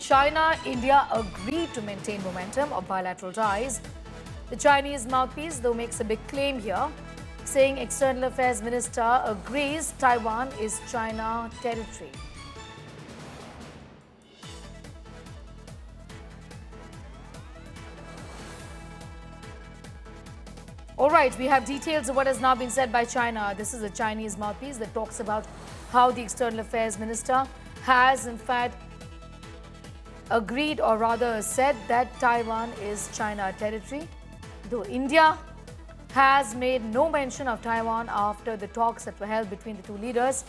China, India agreed to maintain momentum of bilateral ties. The Chinese mouthpiece, though, makes a big claim here, saying External Affairs Minister agrees Taiwan is China territory. All right, we have details of what has now been said by China. This is a Chinese mouthpiece that talks about how the External Affairs Minister has, in fact, agreed, or rather said, that Taiwan is China territory. Though India has made no mention of Taiwan after the talks that were held between the two leaders,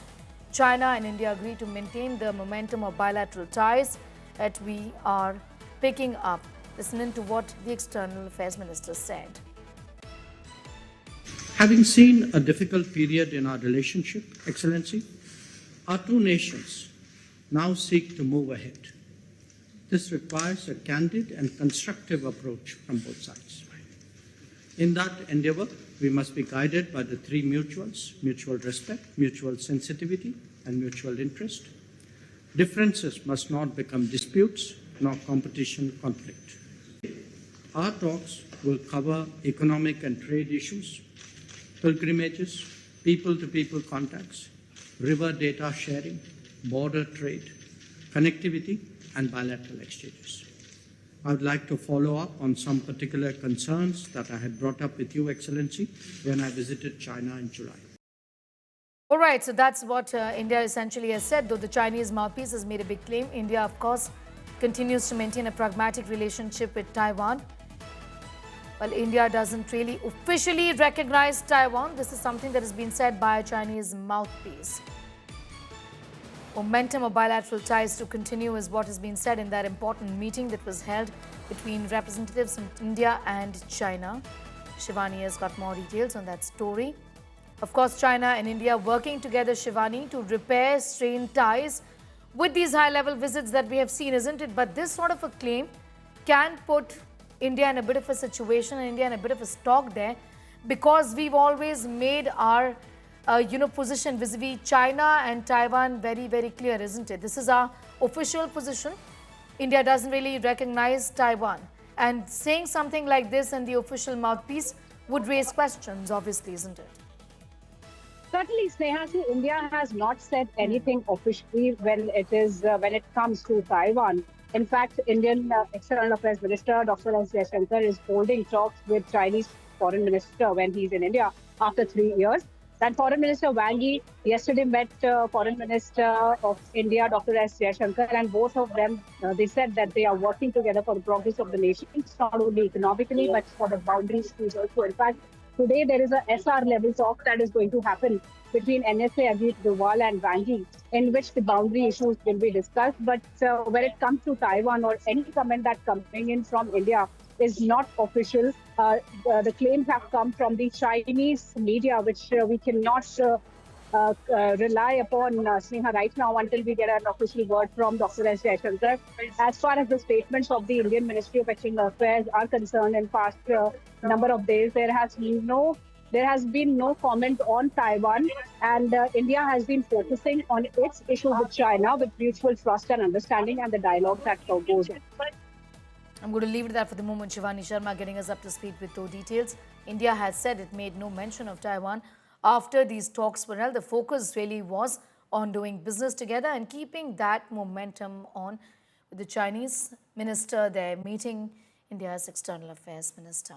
China and India agreed to maintain the momentum of bilateral ties that we are picking up. Listening to what the External Affairs Minister said. Having seen a difficult period in our relationship, Excellency, our two nations now seek to move ahead. This requires a candid and constructive approach from both sides. In that endeavor, we must be guided by the three mutuals: mutual respect, mutual sensitivity, and mutual interest. Differences must not become disputes, nor competition conflict. Our talks will cover economic and trade issues, pilgrimages, people-to-people contacts, river data sharing, border trade, connectivity, and bilateral exchanges. I would like to follow up on some particular concerns that I had brought up with you, Excellency, when I visited China in July. All right, so that's what India essentially has said, though the Chinese mouthpiece has made a big claim. India, of course, continues to maintain a pragmatic relationship with Taiwan. Well, India doesn't really officially recognize Taiwan. This is something that has been said by a Chinese mouthpiece. Momentum of bilateral ties to continue is what has been said in that important meeting that was held between representatives from India and China. Shivani has got more details on that story. Of course, China and India working together, Shivani, to repair strained ties with these high-level visits that we have seen, isn't it? But this sort of a claim can put India in a bit of a situation, India in a bit of a stock there, because we've always made our position vis-a-vis China and Taiwan very, very clear, isn't it? This is our official position. India doesn't really recognize Taiwan. And saying something like this in the official mouthpiece would raise questions, obviously, isn't it? Certainly, Sneha, see, India has not said anything officially when it comes to Taiwan. In fact, Indian External Affairs Minister Dr. S. Jaishankar is holding talks with Chinese Foreign Minister when he's in India after 3 years. That Foreign Minister Wang Yi yesterday met Foreign Minister of India, Dr. S. Jaishankar, and both of them, they said that they are working together for the progress of the nation, not only economically, but for the boundary issues also. In fact, today there is a SR level talk that is going to happen between NSA Ajit Doval and Wang Yi, in which the boundary issues will be discussed. But when it comes to Taiwan, or any comment that's coming in from India is not official. The claims have come from the Chinese media, which we cannot rely upon, Sneha, right now until we get an official word from Dr. S. Jaishankar. As far as the statements of the Indian Ministry of External Affairs are concerned, in past number of days, there has been no comment on Taiwan, and India has been focusing on its issue with China with mutual trust and understanding and the dialogue that goes on. I'm going to leave it there for the moment. Shivani Sharma getting us up to speed with those details. India has said it made no mention of Taiwan after these talks were held. The focus really was on doing business together and keeping that momentum on, with the Chinese minister there meeting India's External Affairs Minister.